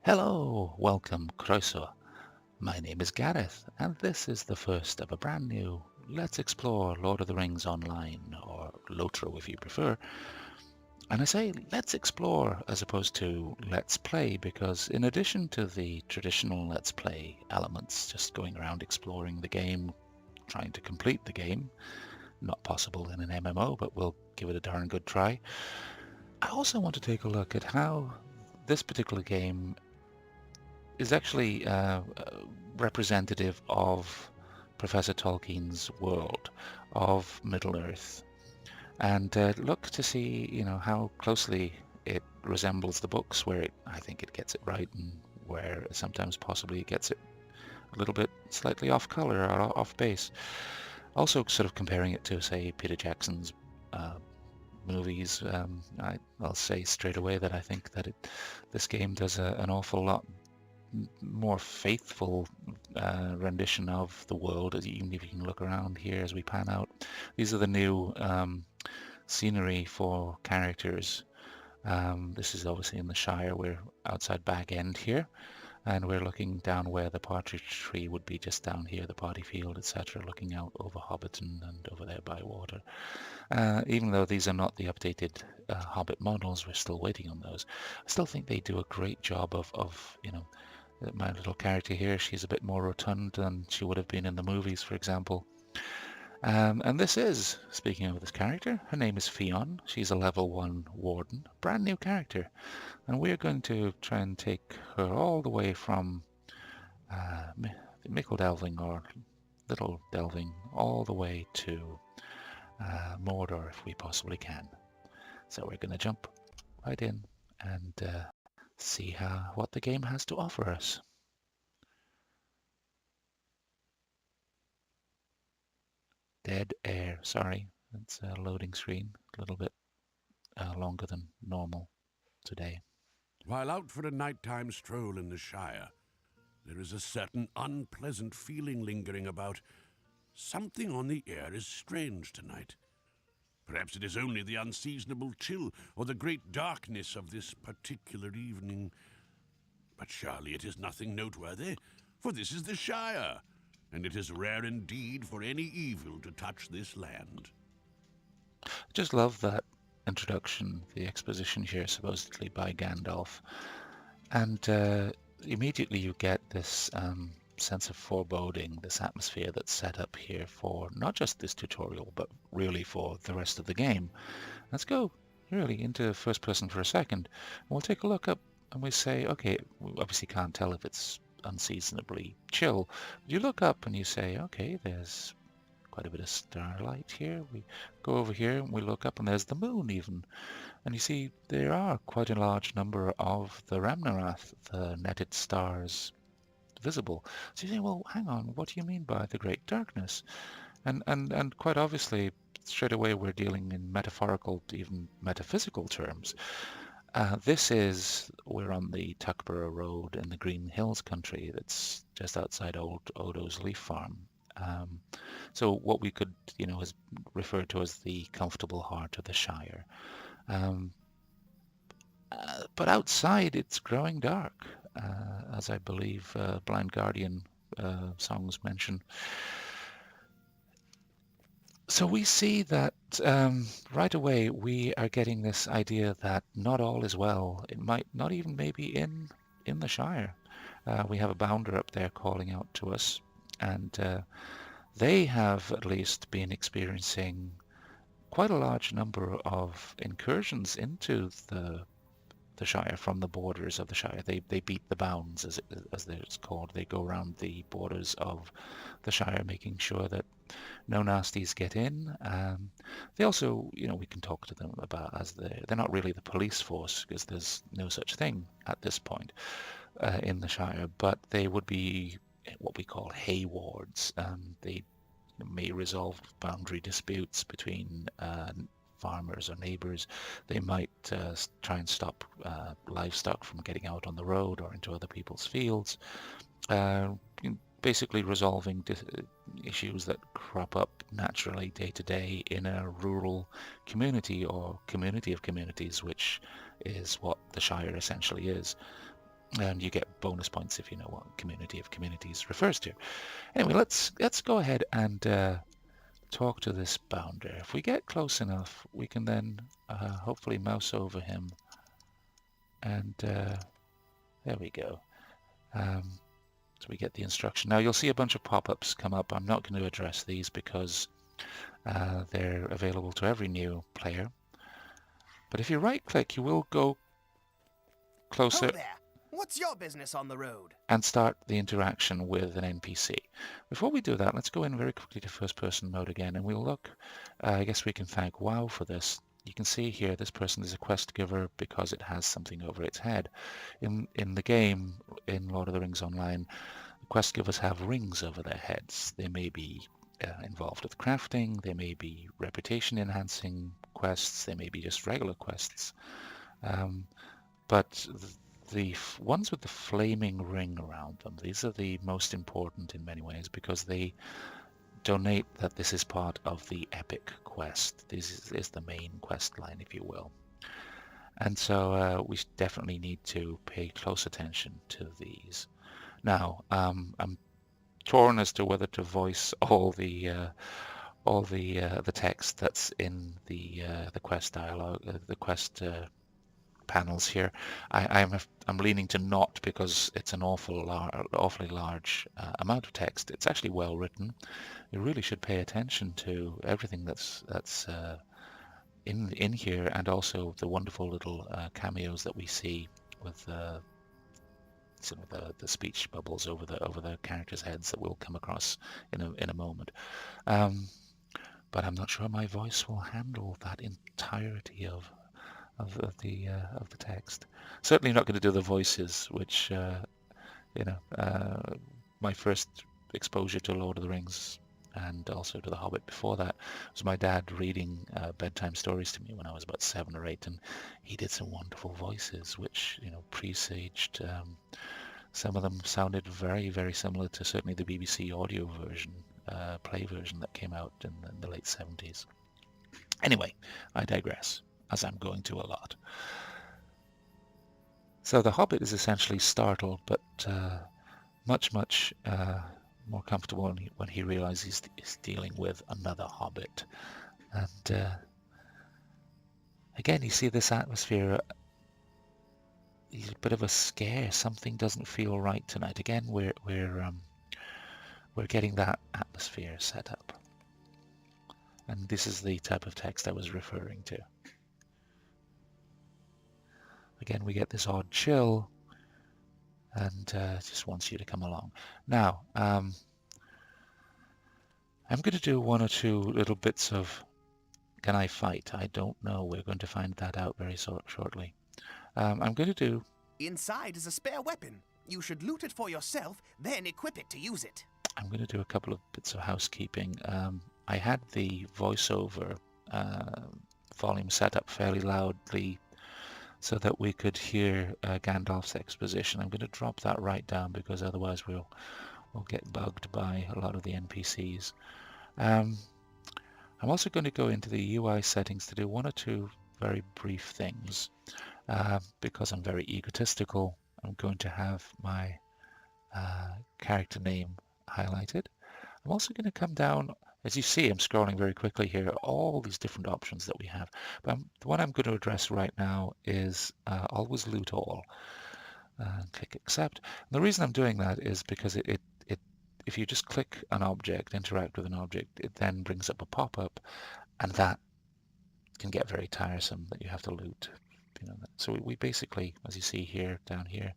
Hello, welcome, Croeso. My name is Gareth, and this is the first of a brand new Let's Explore Lord of the Rings Online, or LOTRO if you prefer. And I say let's explore as opposed to let's play because in addition to the traditional let's play elements, just going around exploring the game, trying to complete the game, not possible in an MMO, but we'll give it a darn good try. I also want to take a look at how this particular game is actually representative of Professor Tolkien's world of Middle-earth, and look to see, how closely it resembles the books, where I think it gets it right, and where sometimes possibly it gets it a little bit slightly off color or off base. Also, sort of comparing it to, say, Peter Jackson's movies. I'll say straight away that I think that this game does an awful lot more faithful rendition of the world, even if you can look around here as we pan out. These are the new scenery for characters. This is obviously in the Shire. We're outside Bag End here, and we're looking down where the partridge tree would be, just down here, the party field, etc., looking out over Hobbiton and over there by water. Even though these are not the updated Hobbit models, we're still waiting on those. I still think they do a great job of my little character here, she's a bit more rotund than she would have been in the movies, for example. And this is, speaking of this character, her name is Ffion. She's a level 1 warden, brand new character. And we're going to try and take her all the way from Mickle Delving or Little Delving all the way to Mordor if we possibly can. So we're going to jump right in and see what the game has to offer us. Dead air, sorry, it's a loading screen, a little bit longer than normal today. While out for a nighttime stroll in the Shire, there is a certain unpleasant feeling lingering about. Something on the air is strange tonight. Perhaps it is only the unseasonable chill or the great darkness of this particular evening. But surely it is nothing noteworthy, for this is the Shire, and it is rare indeed for any evil to touch this land. I just love that introduction, the exposition here, supposedly by Gandalf. And immediately you get this sense of foreboding, this atmosphere that's set up here for not just this tutorial, but really for the rest of the game. Let's go really into first person for a second. And we'll take a look up and we say, okay, we obviously can't tell if it's unseasonably chill. But you look up and you say, okay, there's quite a bit of starlight here. We go over here and we look up and there's the moon even. And you see there are quite a large number of the Ramnarath, the netted stars, visible. So you say, well, hang on, what do you mean by the Great Darkness? And quite obviously, straight away we're dealing in metaphorical, even metaphysical terms. We're on the Tuckborough Road in the Green Hills country that's just outside Old Odo's Leaf Farm. So what we could, is referred to as the comfortable heart of the Shire. But outside it's growing dark, as I believe Blind Guardian songs mention. So we see that right away we are getting this idea that not all is well. It might not even maybe in the Shire. We have a bounder up there calling out to us, and they have at least been experiencing quite a large number of incursions into the Shire from the borders of the Shire. They beat the bounds, as it's called. They go around the borders of the Shire, making sure that no nasties get in. They also, we can talk to them about, as they're not really the police force, because there's no such thing at this point in the Shire, but they would be what we call hay wards. They may resolve boundary disputes between farmers or neighbours. They might try and stop livestock from getting out on the road or into other people's fields. Basically resolving issues that crop up naturally day to day in a rural community or community of communities, which is what the Shire essentially is. and you get bonus points if you know what Community of Communities refers to. Anyway, let's go ahead and talk to this bounder. If we get close enough, we can then hopefully mouse over him, and there we go. So we get the instruction. Now you'll see a bunch of pop-ups come up. I'm not going to address these because they're available to every new player. But if you right-click, you will go closer. Ho there! What's your business on the road? And start the interaction with an NPC. Before we do that, let's go in very quickly to first-person mode again, and we'll look. I guess we can thank WoW for this. You can see here this person is a quest giver because it has something over its head. In the game, in Lord of the Rings Online, quest givers have rings over their heads. They may be involved with crafting, they may be reputation enhancing quests, they may be just regular quests. But the ones with the flaming ring around them, these are the most important in many ways because they donate that this is part of the epic quest. This is the main quest line, if you will. And so we definitely need to pay close attention to these. Now, I'm torn as to whether to voice all the text that's in the quest dialogue, the quest panels here. I'm leaning to not because it's an awfully large amount of text. It's actually well written. You really should pay attention to everything that's in here, and also the wonderful little cameos that we see with some of the speech bubbles over the characters' heads that we'll come across in a moment. But I'm not sure my voice will handle that entirety of the text. Certainly not going to do the voices, which my first exposure to Lord of the Rings and also to The Hobbit before that was my dad reading bedtime stories to me when I was about 7 or 8, and he did some wonderful voices which presaged. Some of them sounded very, very similar to certainly the BBC audio version, play version that came out in the late 70s. Anyway, I digress, as I'm going to a lot. So the Hobbit is essentially startled, but much more comfortable when he realizes he's dealing with another Hobbit. And again, you see this atmosphere. He's a bit of a scare. Something doesn't feel right tonight. Again, we're getting that atmosphere set up. And this is the type of text I was referring to. Again, we get this odd chill, and just wants you to come along. Now, I'm going to do one or two little bits of can I fight? I don't know. We're going to find that out very shortly. I'm going to do... Inside is a spare weapon. You should loot it for yourself, then equip it to use it. I'm going to do a couple of bits of housekeeping. I had the voiceover volume set up fairly loudly so that we could hear Gandalf's exposition. I'm going to drop that right down because otherwise we'll get bugged by a lot of the NPCs. I'm also going to go into the UI settings to do one or two very brief things. Because I'm very egotistical, I'm going to have my character name highlighted. I'm also going to come down, as you see, I'm scrolling very quickly here, all these different options that we have. But the one I'm going to address right now is always loot all. Click accept. And the reason I'm doing that is because if you just click an object, interact with an object, it then brings up a pop-up, and that can get very tiresome that you have to loot. So we basically, as you see here, down here,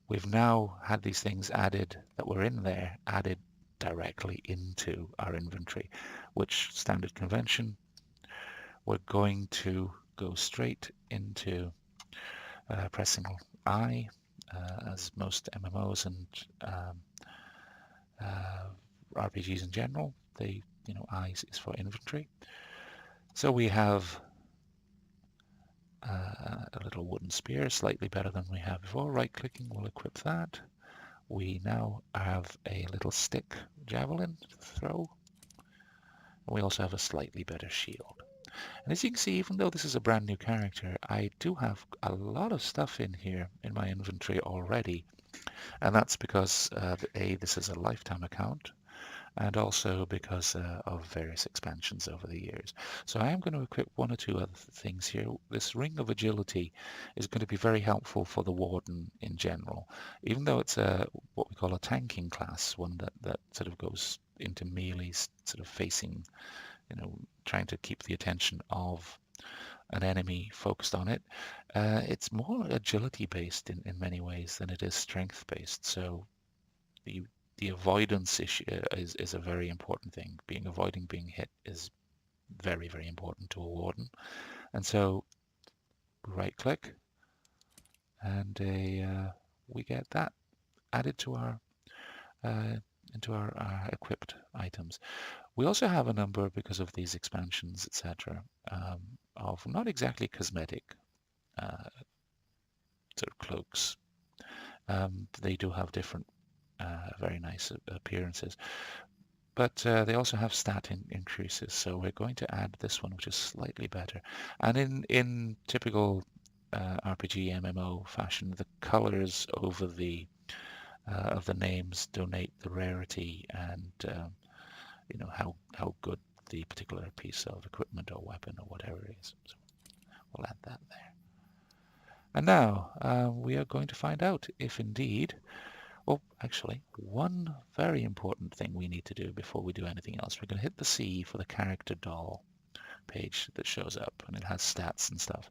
we've now had these things added that were in there, added directly into our inventory, which standard convention, we're going to go straight into pressing I, as most MMOs and RPGs in general, I is for inventory. So we have a little wooden spear, slightly better than we had before. Right-clicking will equip that. We now have a little stick javelin throw. We also have a slightly better shield. And as you can see, even though this is a brand new character, I do have a lot of stuff in here in my inventory already. And that's because, A, this is a lifetime account, and also because of various expansions over the years. So I am going to equip one or two other things here. This Ring of Agility is going to be very helpful for the Warden in general, even though it's what we call a tanking class, one that sort of goes into melee, sort of facing, trying to keep the attention of an enemy focused on it. It's more agility based in many ways than it is strength based. So the the avoidance issue is a very important thing. Avoiding being hit is very, very important to a warden. And so right click and we get that added to our into our equipped items. We also have a number, because of these expansions, etc., of not exactly cosmetic sort of cloaks. They do have different very nice appearances. But they also have stat increases, so we're going to add this one, which is slightly better. And in typical RPG MMO fashion, the colors over the of the names donate the rarity and how good the particular piece of equipment or weapon or whatever it is. So we'll add that there. And now we are going to find out if indeed. Oh, actually, one very important thing we need to do before we do anything else. We're going to hit the C for the character doll page that shows up, and it has stats and stuff.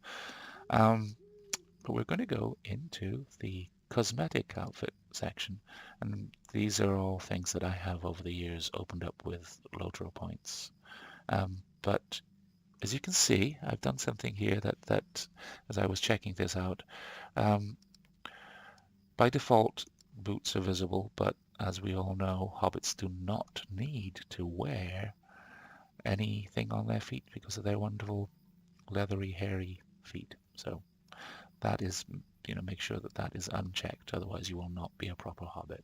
But we're going to go into the cosmetic outfit section, and these are all things that I have over the years opened up with LOTRO points. But as you can see, I've done something here that as I was checking this out, by default, boots are visible, but as we all know, hobbits do not need to wear anything on their feet because of their wonderful leathery, hairy feet. So that is, make sure that is unchecked, otherwise you will not be a proper hobbit.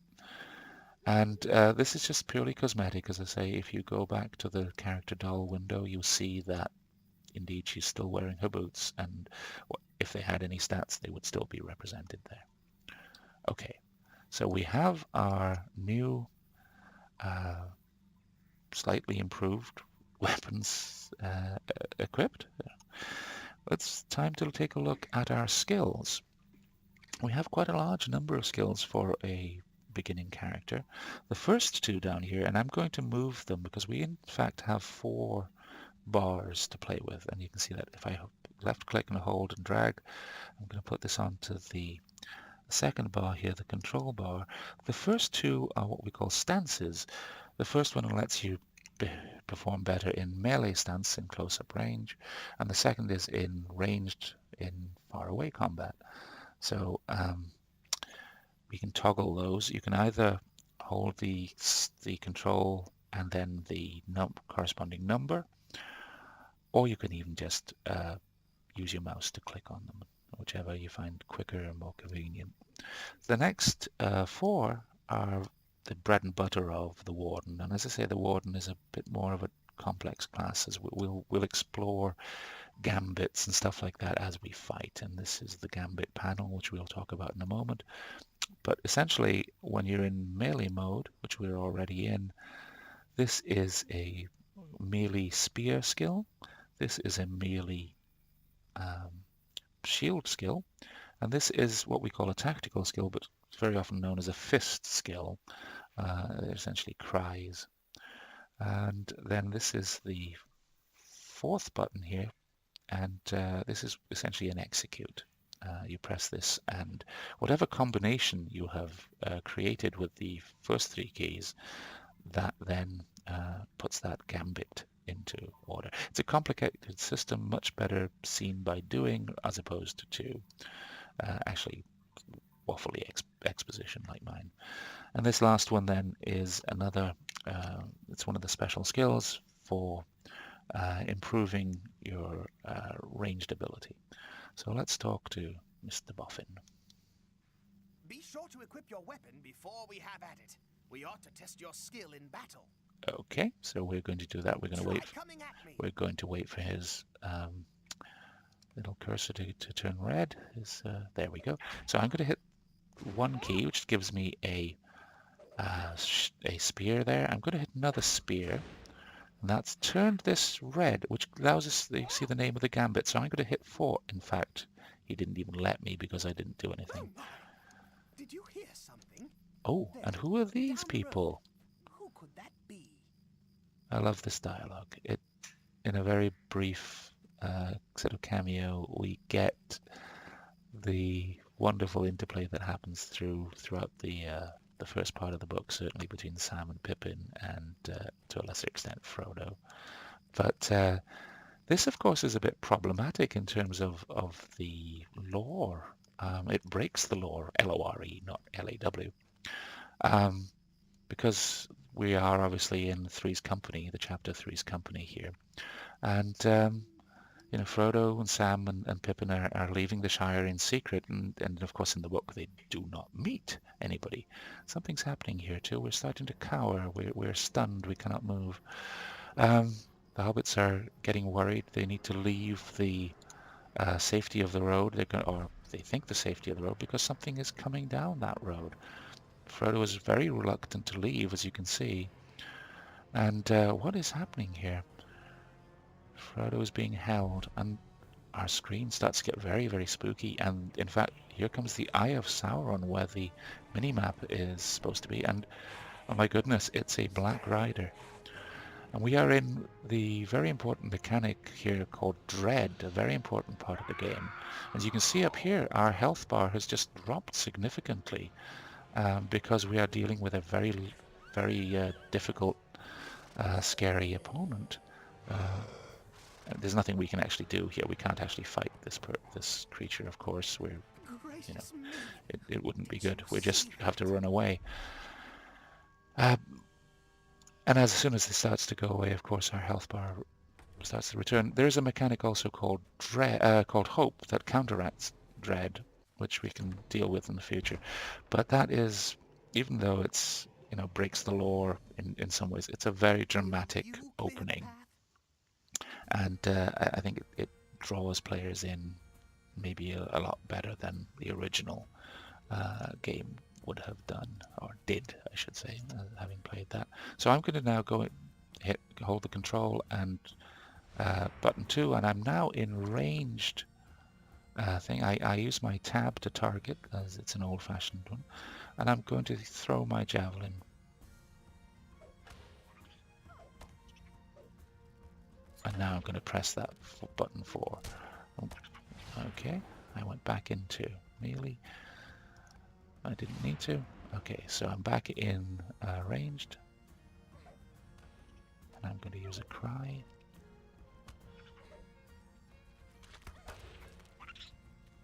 And this is just purely cosmetic, as I say. If you go back to the character doll window, you'll see that indeed she's still wearing her boots, and if they had any stats, they would still be represented there. Okay. So we have our new, slightly improved weapons equipped. It's time to take a look at our skills. We have quite a large number of skills for a beginning character. The first two down here, and I'm going to move them because we in fact have 4 bars to play with, and you can see that if I left click and hold and drag, I'm going to put this onto the second bar here, the control bar. The first 2 are what we call stances. The first one lets you perform better in melee stance in close-up range, and the second is in ranged in far-away combat. So we can toggle those. You can either hold the control and then the corresponding number, or you can even just use your mouse to click on them, whichever you find quicker and more convenient. The next 4 are the bread and butter of the Warden, and as I say, the Warden is a bit more of a complex class, as we'll explore gambits and stuff like that as we fight, and this is the gambit panel, which we'll talk about in a moment. But essentially, when you're in melee mode, which we're already in, this is a melee spear skill, this is a melee shield skill, and this is what we call a tactical skill, but it's very often known as a fist skill. They're essentially cries. And then this is the 4th button here, and this is essentially an execute. You press this, and whatever combination you have created with the first 3 keys, that then puts that gambit into order. It's a complicated system, much better seen by doing as opposed to actually waffly exposition like mine. And this last one then is another, it's one of the special skills for improving your ranged ability. So let's talk to Mr. Boffin. Be sure to equip your weapon before we have at it. We ought to test your skill in battle. Okay, so we're going to do that. We're going to Try wait. coming at me. We're going to wait for his little cursor to turn red. There we go. So I'm going to hit one key, which gives me a spear there. I'm going to hit another spear, and that's turned this red, which allows us to see the name of the gambit. So I'm going to hit 4. In fact, he didn't even let me because I didn't do Oh anything. my! Did you hear something? Oh, There, and who are these down the road. people? Who could that be? I love this dialogue. In a very brief sort of cameo, we get the wonderful interplay that happens throughout the first part of the book, certainly between Sam and Pippin, and to a lesser extent Frodo. But this, of course, is a bit problematic in terms of the lore. It breaks the lore, L-O-R-E, not L-A-W, because we are obviously in Three's company, the chapter Three's company here, and Frodo and Sam and Pippin are leaving the Shire in secret, and of course in the book they do not meet anybody. Something's happening here too. We're starting to cower. We're stunned. We cannot move. The hobbits are getting worried. They need to leave the safety of the road. Or they think the safety of the road because something is coming down that road. Frodo is very reluctant to leave, as you can see. And what is happening here? Frodo is being held, and our screen starts to get very, very spooky. And in fact, here comes the Eye of Sauron, where the minimap is supposed to be. And oh my goodness, it's a Black Rider. And we are in the very important mechanic here called Dread, a very important part of the game. As you can see up here, our health bar has just dropped significantly because we are dealing with a very, very difficult, scary opponent. There's nothing we can actually do here. We can't actually fight this creature, of course. Gracious me. It wouldn't be good. We just have to run away. And as soon as it starts to go away, of course, our health bar starts to return. There's a mechanic also called Hope that counteracts Dread, which we can deal with in the future. But that is, even though it's breaks the lore in some ways, it's a very dramatic opening. And I think it draws players in maybe a lot better than the original game would have done, or did, I should say, having played that. So I'm going to now go hold the control and button 2, and I'm now in ranged thing. I use my tab to target, as it's an old-fashioned one, and I'm going to throw my javelin. And now I'm going to press that button 4. Okay, I went back into melee. I didn't need to. Okay, so I'm back in ranged. And I'm going to use a cry.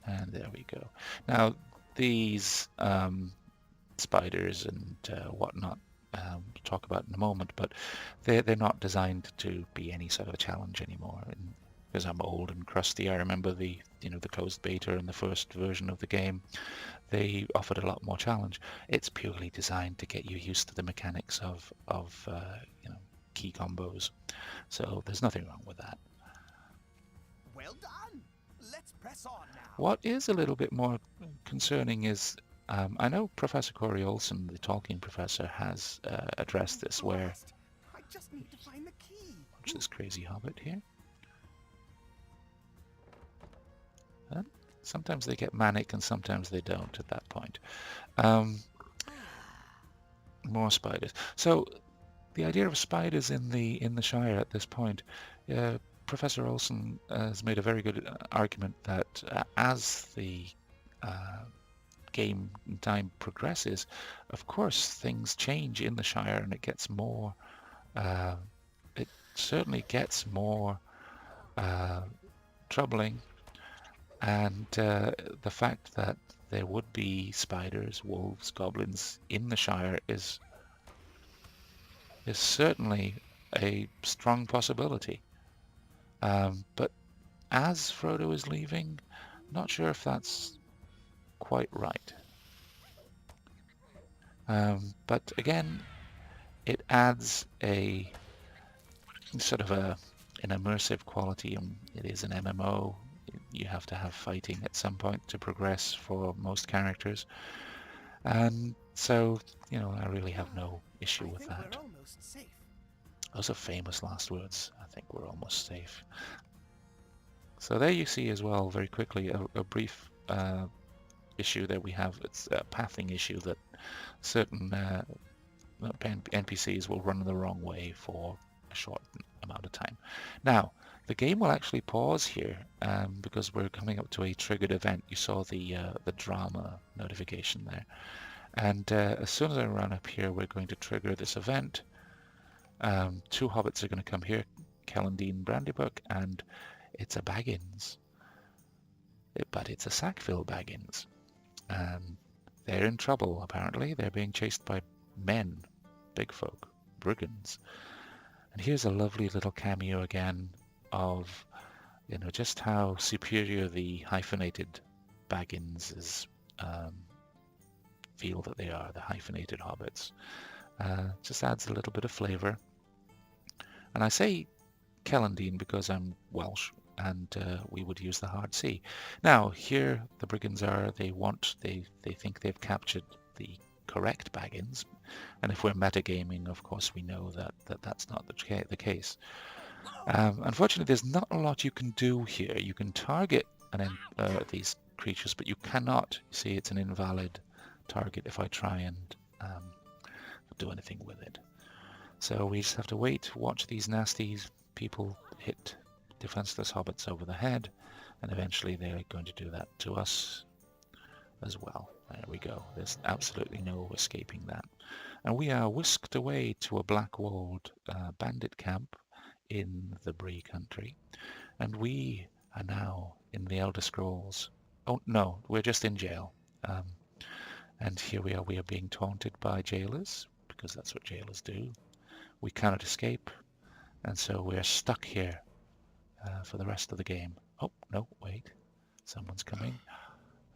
And there we go. Now, these spiders and whatnot, we'll talk about in a moment, but they're not designed to be any sort of a challenge anymore. And because I'm old and crusty, I remember the closed beta and the first version of the game. They offered a lot more challenge. It's purely designed to get you used to the mechanics of key combos. So there's nothing wrong with that. Well done. Let's press on now. What is a little bit more concerning is I know Professor Corey Olsen, the Tolkien professor, has addressed this, where I just need to find the key. watch this crazy hobbit here. And sometimes they get manic and sometimes they don't at that point. More spiders. So the idea of spiders in the Shire at this point, Professor Olsen has made a very good argument that as the game time progresses, of course things change in the Shire and it gets more. It certainly gets more troubling, and the fact that there would be spiders, wolves, goblins in the Shire is certainly a strong possibility. But as Frodo is leaving, not sure if that's quite right. But again, it adds a sort of an immersive quality. It is an MMO. You have to have fighting at some point to progress for most characters. And so, I really have no issue with that. We're almost safe. Those are famous last words. I think we're almost safe. So there you see as well, very quickly, a brief issue that we have. It's a pathing issue that certain NPCs will run the wrong way for a short amount of time. Now, the game will actually pause here because we're coming up to a triggered event. You saw the drama notification there. And as soon as I run up here, we're going to trigger this event. 2 hobbits are going to come here, Kellandine Brandybuck, and it's a Baggins. But it's a Sackville Baggins. They're in trouble, apparently. They're being chased by men, big folk, brigands. And here's a lovely little cameo again of, just how superior the hyphenated Baggins feel that they are, the hyphenated hobbits. Just adds a little bit of flavour. And I say Kellandine because I'm Welsh, and we would use the hard C. Now, here the brigands are, they think they've captured the correct Baggins, and if we're metagaming, of course, we know that's not the case. Unfortunately, there's not a lot you can do here. You can target these creatures, but you cannot. See, it's an invalid target if I try and do anything with it. So we just have to wait, watch these nasty people hit defenseless hobbits over the head, and eventually they're going to do that to us as well. There we go. There's absolutely no escaping that. And we are whisked away to a black-walled bandit camp in the Bree country, and we are now in the Elder Scrolls. Oh no, we're just in jail. And here we are being taunted by jailers, because that's what jailers do. We cannot escape, and so we're stuck here for the rest of the game. Oh, no, wait. Someone's coming.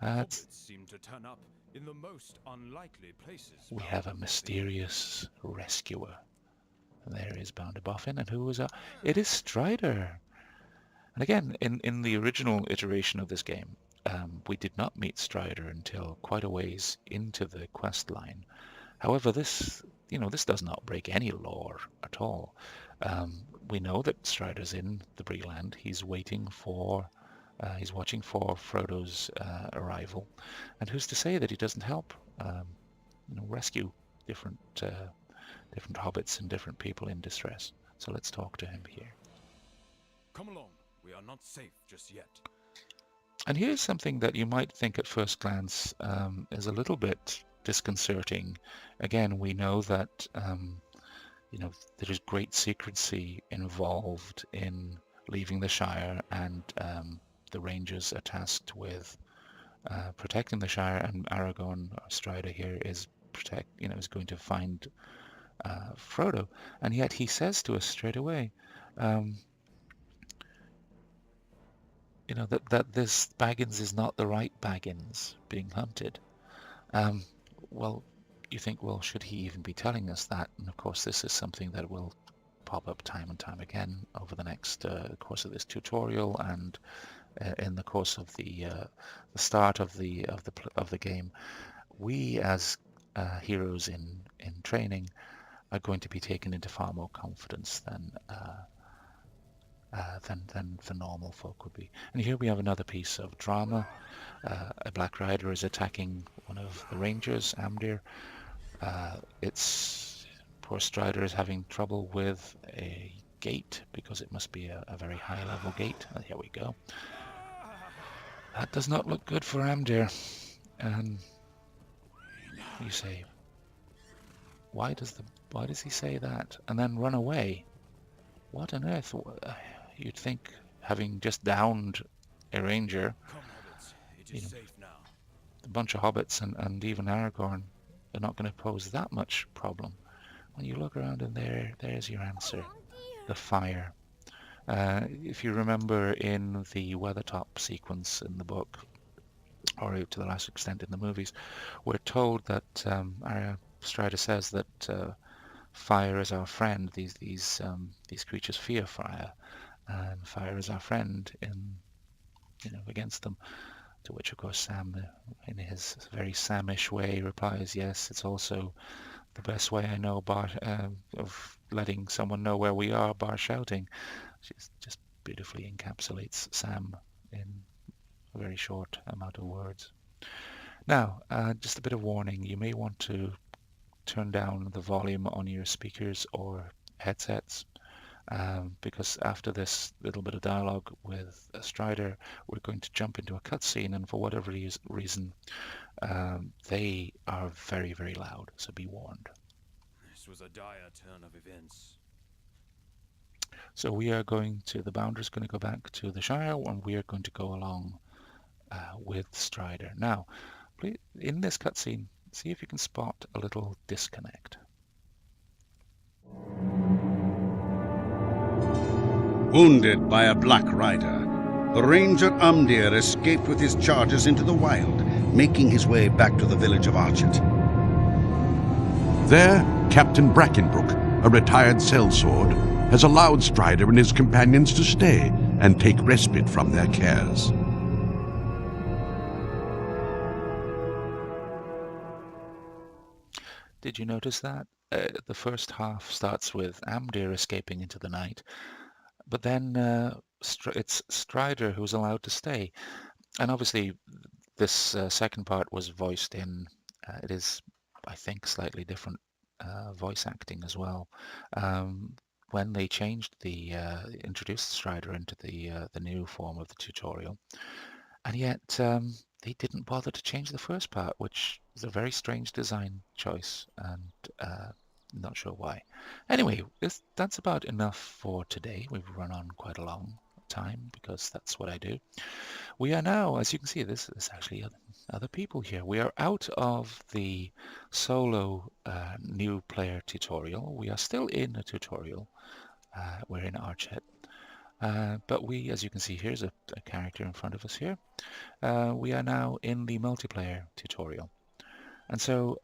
Hobbits seem to turn up in the most unlikely places. We have a mysterious rescuer. And there is Bounderboffin, and who was that? It is Strider. And again, in the original iteration of this game, we did not meet Strider until quite a ways into the quest line. However, this does not break any lore at all. We know that Strider's in the Breeland. He's watching for Frodo's arrival, and who's to say that he doesn't help rescue different hobbits and different people in distress. So let's talk to him here. Come along, we are not safe just yet. And here's something that you might think at first glance is a little bit disconcerting. Again, we know that there is great secrecy involved in leaving the Shire, and the Rangers are tasked with protecting the Shire, and Aragorn, or Strider here, is going to find Frodo, and yet he says to us straight away, that this Baggins is not the right Baggins being hunted. Well, you think, well, should he even be telling us that? And of course, this is something that will pop up time and time again over the next course of this tutorial, and in the course of the start of the game. We as heroes in training are going to be taken into far more confidence than the normal folk would be. And here we have another piece of drama. A Black Rider is attacking one of the Rangers, Amdir. Poor Strider is having trouble with a gate, because it must be a very high level gate. Here we go. That does not look good for Amdir. And you say, why does he say that and then run away? What on earth? You'd think, having just downed a ranger, Come, hobbits, it is safe now. a bunch of hobbits and even Aragorn are not going to pose that much problem. When you look around, and there's your answer. The fire. If you remember in the Weathertop sequence in the book, or to the last extent in the movies, we're told that Strider says that fire is our friend. These creatures fear fire, and fire is our friend in against them. To which, of course, Sam, in his very Samish way, replies, "Yes, it's also the best way I know of letting someone know where we are, bar shouting." She just beautifully encapsulates Sam in a very short amount of words. Now, just a bit of warning. You may want to turn down the volume on your speakers or headsets, because after this little bit of dialogue with Strider, we're going to jump into a cutscene, and for whatever reason, they are very, very loud, so be warned. This was a dire turn of events. So the Bounder's going to go back to the Shire, and we are going to go along with Strider. Now, please, in this cutscene, see if you can spot a little disconnect. Wounded by a Black Rider, the Ranger Umdir escaped with his charges into the wild, making his way back to the village of Archet. There, Captain Brackenbrook, a retired sellsword, has allowed Strider and his companions to stay and take respite from their cares. Did you notice that? The first half starts with Amdir escaping into the night, but then it's Strider who's allowed to stay. And obviously, this second part was voiced in, it is, I think, slightly different voice acting as well. When they introduced Strider into the new form of the tutorial, and yet they didn't bother to change the first part, which is a very strange design choice, and not sure why. Anyway, that's about enough for today. We've run on quite a long time because that's what I do. We are now, as you can see, there's actually other people here. We are out of the solo new player tutorial. We are still in a tutorial. We're in Archet. But we, as you can see, here's a character in front of us here. We are now in the multiplayer tutorial. And so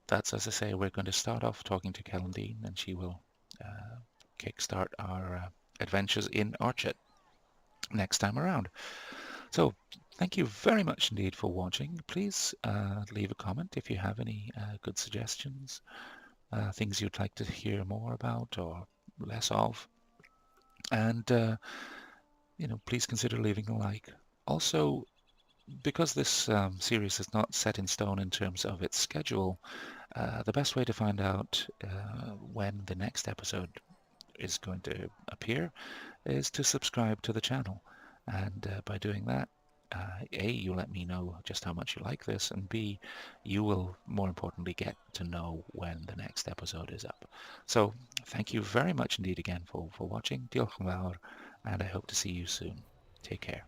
that's, as I say, we're going to start off talking to Kellandine, and she will kickstart our adventures in Archet next time around. So thank you very much indeed for watching. Please leave a comment if you have any good suggestions, things you'd like to hear more about or less of. And please consider leaving a like. Also, because this series is not set in stone in terms of its schedule, the best way to find out when the next episode is going to appear is to subscribe to the channel. And by doing that, A, you let me know just how much you like this, and B, you will more importantly get to know when the next episode is up. So thank you very much indeed again for watching. Diolch yn fawr, and I hope to see you soon. Take care.